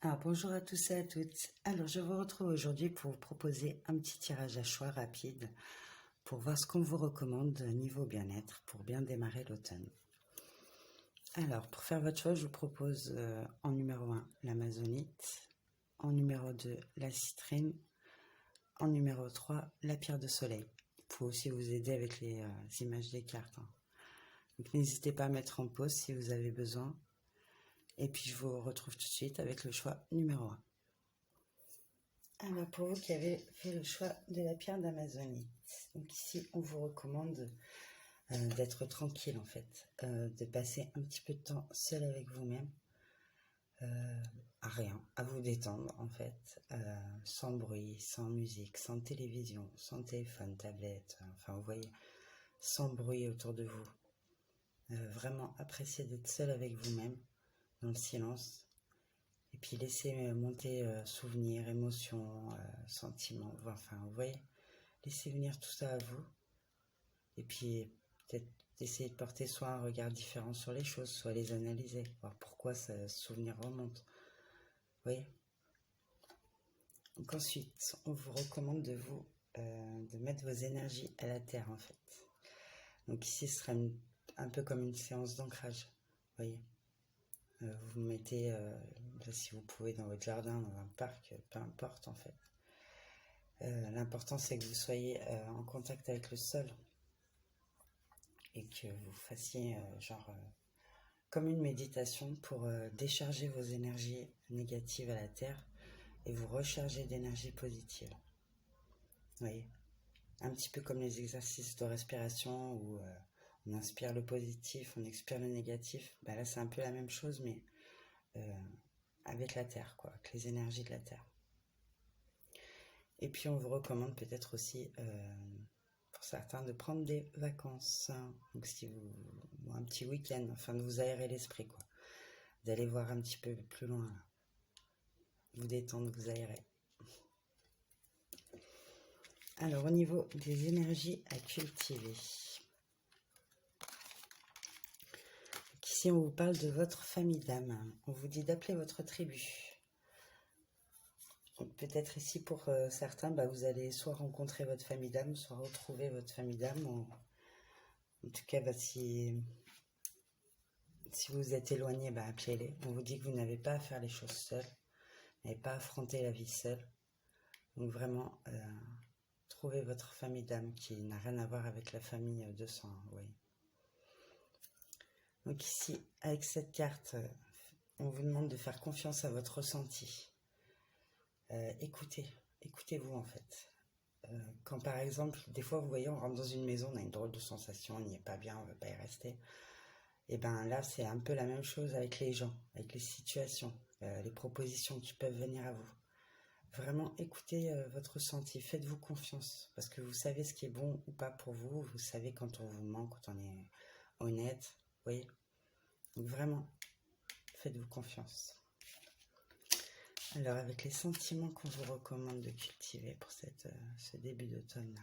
Alors bonjour à tous et à toutes. Alors je vous retrouve aujourd'hui pour vous proposer un petit tirage à choix rapide pour voir ce qu'on vous recommande niveau bien-être pour bien démarrer l'automne. Alors pour faire votre choix, je vous propose en numéro 1 l'amazonite, en numéro 2 la citrine, en numéro 3 la pierre de soleil. Il faut aussi vous aider avec les images des cartes, hein. Donc n'hésitez pas à mettre en pause si vous avez besoin. Et puis je vous retrouve tout de suite avec le choix numéro 1. Alors, pour vous qui avez fait le choix de la pierre d'amazonite, donc ici, on vous recommande d'être tranquille en fait, de passer un petit peu de temps seul avec vous-même, à rien, à vous détendre en fait, sans bruit, sans musique, sans télévision, sans téléphone, tablette, enfin vous voyez, sans bruit autour de vous. Vraiment apprécier d'être seul avec vous-même, dans le silence. Et puis laisser monter souvenirs, émotions, sentiments, enfin vous voyez, laissez venir tout ça à vous. Et puis peut-être essayer de porter soit un regard différent sur les choses, soit les analyser, voir pourquoi ce souvenir remonte. Vous voyez. Donc ensuite, on vous recommande de mettre vos énergies à la terre en fait. Donc ici, ce sera un peu comme une séance d'ancrage, vous voyez. Vous vous mettez, si vous pouvez, dans votre jardin, dans un parc, peu importe en fait. L'important c'est que vous soyez en contact avec le sol et que vous fassiez comme une méditation pour décharger vos énergies négatives à la terre et vous recharger d'énergie positive. Vous voyez, un petit peu comme les exercices de respiration où on inspire le positif, on expire le négatif. Là c'est un peu la même chose mais avec la terre, quoi, avec les énergies de la terre. Et puis on vous recommande peut-être aussi, pour certains, de prendre des vacances. Donc si vous, un petit week-end, afin de vous aérer l'esprit, quoi. D'aller voir un petit peu plus loin, vous détendre, vous aérer. Alors au niveau des énergies à cultiver. Ici on vous parle de votre famille d'âme. On vous dit d'appeler votre tribu. Peut-être ici pour certains, vous allez soit rencontrer votre famille d'âme, soit retrouver votre famille d'âme. En tout cas, si vous êtes éloigné, appelez-les. On vous dit que vous n'avez pas à faire les choses seul, vous n'avez pas à affronter la vie seule. Donc vraiment, trouvez votre famille d'âme qui n'a rien à voir avec la famille de sang. Oui. Donc ici, avec cette carte, on vous demande de faire confiance à votre ressenti. Écoutez-vous en fait. Quand par exemple, des fois vous voyez, on rentre dans une maison, on a une drôle de sensation, on n'y est pas bien, on ne veut pas y rester. Et là c'est un peu la même chose avec les gens, avec les situations, les propositions qui peuvent venir à vous. Vraiment écoutez votre ressenti, faites-vous confiance, parce que vous savez ce qui est bon ou pas pour vous, vous savez quand on vous ment, quand on est honnête, vous voyez. Donc vraiment, faites-vous confiance. Alors avec les sentiments qu'on vous recommande de cultiver pour ce début d'automne-là.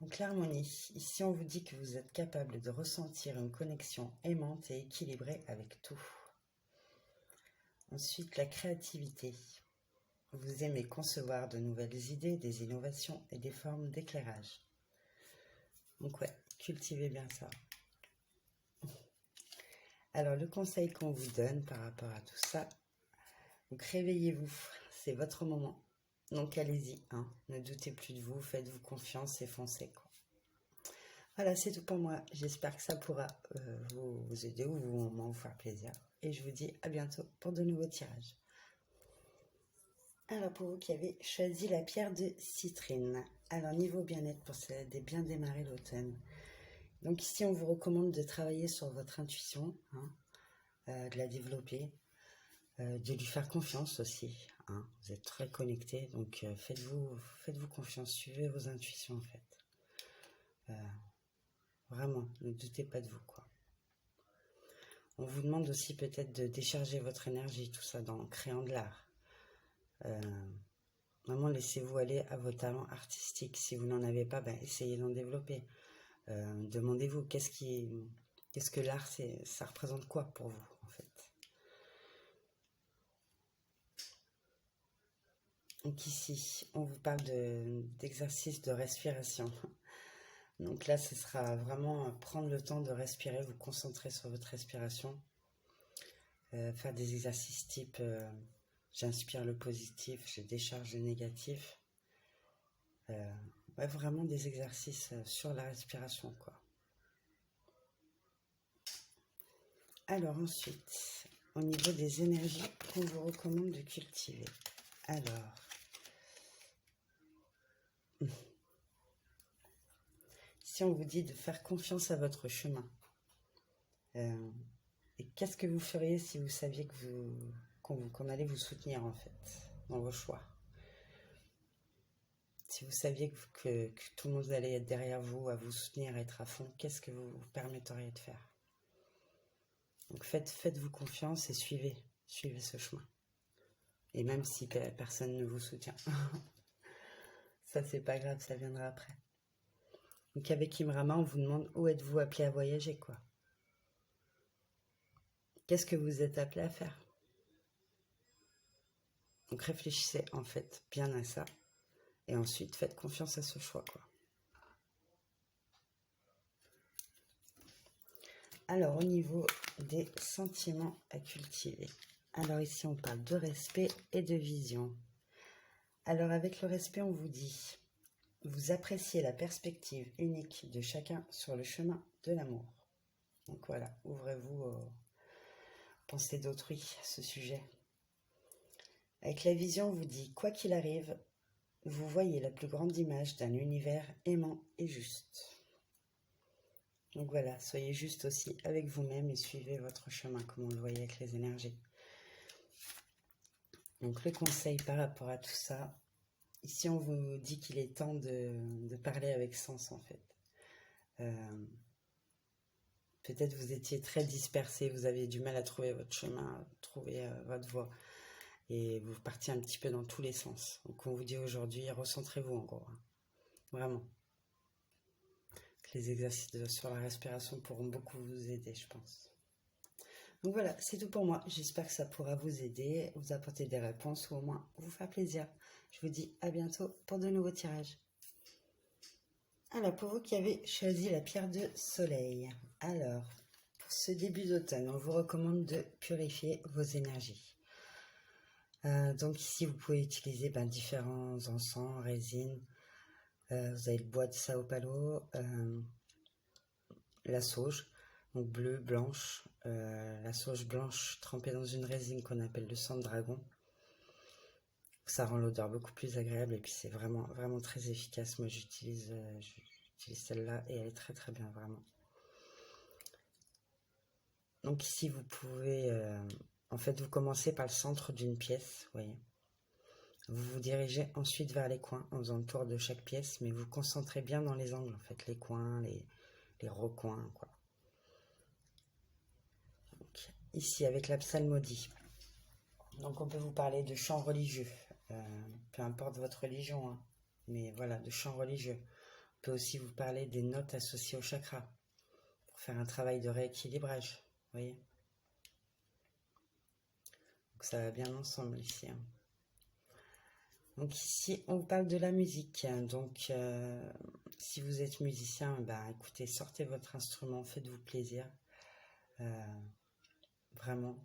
Donc l'harmonie, ici on vous dit que vous êtes capable de ressentir une connexion aimante et équilibrée avec tout. Ensuite la créativité. Vous aimez concevoir de nouvelles idées, des innovations et des formes d'éclairage. Donc ouais, cultivez bien ça. Alors le conseil qu'on vous donne par rapport à tout ça, donc réveillez-vous, c'est votre moment. Donc allez-y, ne doutez plus de vous, faites-vous confiance et foncez, quoi. Voilà, c'est tout pour moi. J'espère que ça pourra vous aider ou vous faire plaisir. Et je vous dis à bientôt pour de nouveaux tirages. Alors pour vous qui avez choisi la pierre de citrine. Alors niveau bien-être pour bien démarrer l'automne. Donc ici on vous recommande de travailler sur votre intuition, de la développer, de lui faire confiance aussi. Vous êtes très connecté, donc faites-vous confiance, suivez vos intuitions en fait. Vraiment, ne doutez pas de vous, quoi. On vous demande aussi peut-être de décharger votre énergie, tout ça, en créant de l'art. Vraiment, laissez-vous aller à vos talents artistiques. Si vous n'en avez pas, essayez d'en développer. Demandez-vous, qu'est-ce que l'art, ça représente quoi pour vous, en fait. Donc ici, on vous parle d'exercice de respiration. Donc là, ce sera vraiment prendre le temps de respirer, vous concentrer sur votre respiration. Faire des exercices type j'inspire le positif, je décharge le négatif. Ouais, vraiment des exercices sur la respiration, quoi. Alors ensuite, au niveau des énergies qu'on vous recommande de cultiver. Alors, si on vous dit de faire confiance à votre chemin, et qu'est-ce que vous feriez si vous saviez qu'on allait vous soutenir en fait, dans vos choix? Si vous saviez que tout le monde allait être derrière vous, à vous soutenir, à être à fond, qu'est-ce que vous vous permetteriez de faire? Donc faites-vous confiance et suivez ce chemin. Et même si personne ne vous soutient, ça c'est pas grave, ça viendra après. Donc avec Imrama, on vous demande où êtes-vous appelé à voyager, quoi. Qu'est-ce que vous êtes appelé à faire? Donc réfléchissez en fait bien à ça. Et ensuite, faites confiance à ce choix, quoi. Alors, au niveau des sentiments à cultiver. Alors ici, on parle de respect et de vision. Alors, avec le respect, on vous dit, vous appréciez la perspective unique de chacun sur le chemin de l'amour. Donc voilà, ouvrez-vous aux pensées d'autrui à ce sujet. Avec la vision, on vous dit, quoi qu'il arrive, vous voyez la plus grande image d'un univers aimant et juste. Donc voilà, soyez juste aussi avec vous-même et suivez votre chemin comme on le voyait avec les énergies. Donc le conseil par rapport à tout ça, ici on vous dit qu'il est temps de parler avec sens en fait. Peut-être vous étiez très dispersé, vous aviez du mal à trouver votre chemin, à trouver votre voie. Et vous partiez un petit peu dans tous les sens. Donc on vous dit aujourd'hui, recentrez-vous en gros. Hein. Vraiment. Les exercices sur la respiration pourront beaucoup vous aider, je pense. Donc voilà, c'est tout pour moi. J'espère que ça pourra vous aider, vous apporter des réponses ou au moins vous faire plaisir. Je vous dis à bientôt pour de nouveaux tirages. Alors, pour vous qui avez choisi la pierre de soleil, alors, pour ce début d'automne, on vous recommande de purifier vos énergies. Donc ici, vous pouvez utiliser différents encens, résines. Vous avez le bois de Sao Paulo, la sauge, donc bleue, blanche, la sauge blanche trempée dans une résine qu'on appelle le sang de dragon. Ça rend l'odeur beaucoup plus agréable et puis c'est vraiment, vraiment très efficace. Moi j'utilise celle-là et elle est très très bien, vraiment. Donc ici vous pouvez, en fait vous commencez par le centre d'une pièce, vous voyez. Vous vous dirigez ensuite vers les coins en faisant le tour de chaque pièce, mais vous concentrez bien dans les angles, en fait, les coins, les recoins, quoi. Donc, ici, avec la psalmodie. Donc, on peut vous parler de chants religieux, peu importe votre religion, hein, mais voilà, de chants religieux. On peut aussi vous parler des notes associées au chakra, pour faire un travail de rééquilibrage, vous voyez. Donc, ça va bien ensemble ici, hein. Donc ici, on vous parle de la musique. Donc, si vous êtes musicien, écoutez, sortez votre instrument, faites-vous plaisir. Vraiment.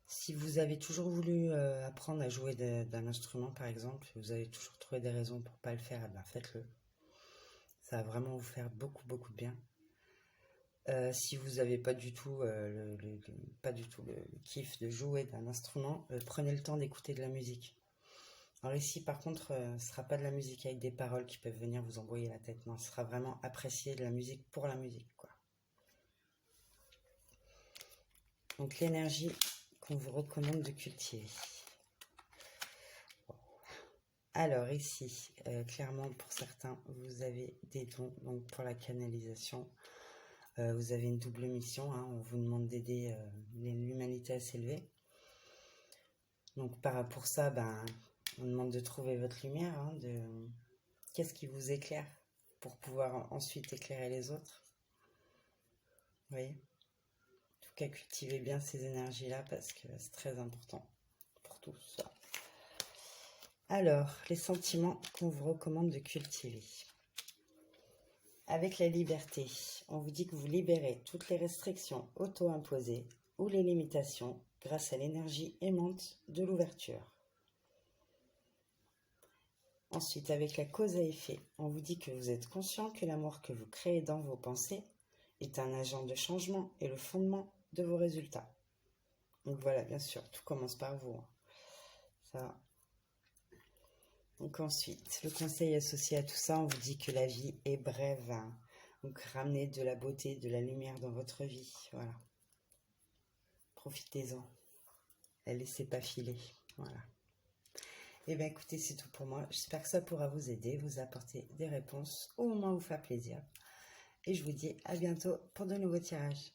Si vous avez toujours voulu apprendre à jouer d'un instrument, par exemple, vous avez toujours trouvé des raisons pour ne pas le faire, faites-le. Ça va vraiment vous faire beaucoup, beaucoup de bien. Si vous n'avez pas du tout le kiff de jouer d'un instrument, prenez le temps d'écouter de la musique. Alors ici, par contre, ce ne sera pas de la musique avec des paroles qui peuvent venir vous embrouiller la tête. Non, ce sera vraiment apprécier de la musique pour la musique, quoi. Donc l'énergie qu'on vous recommande de cultiver. Alors ici, clairement, pour certains, vous avez des dons. Donc pour la canalisation, vous avez une double mission. Hein, on vous demande d'aider l'humanité à s'élever. Donc pour ça, on demande de trouver votre lumière, hein, qu'est-ce qui vous éclaire pour pouvoir ensuite éclairer les autres. Vous voyez? En tout cas, cultivez bien ces énergies-là parce que c'est très important pour tout ça. Alors, les sentiments qu'on vous recommande de cultiver. Avec la liberté, on vous dit que vous libérez toutes les restrictions auto-imposées ou les limitations grâce à l'énergie aimante de l'ouverture. Ensuite, avec la cause à effet, on vous dit que vous êtes conscient que l'amour que vous créez dans vos pensées est un agent de changement et le fondement de vos résultats. Donc voilà, bien sûr, tout commence par vous. Ça. Donc ensuite, le conseil associé à tout ça, on vous dit que la vie est brève. Donc ramenez de la beauté, de la lumière dans votre vie. Voilà. Profitez-en. La laissez pas filer. Voilà. Et bien écoutez, c'est tout pour moi. J'espère que ça pourra vous aider, vous apporter des réponses ou au moins vous faire plaisir. Et je vous dis à bientôt pour de nouveaux tirages.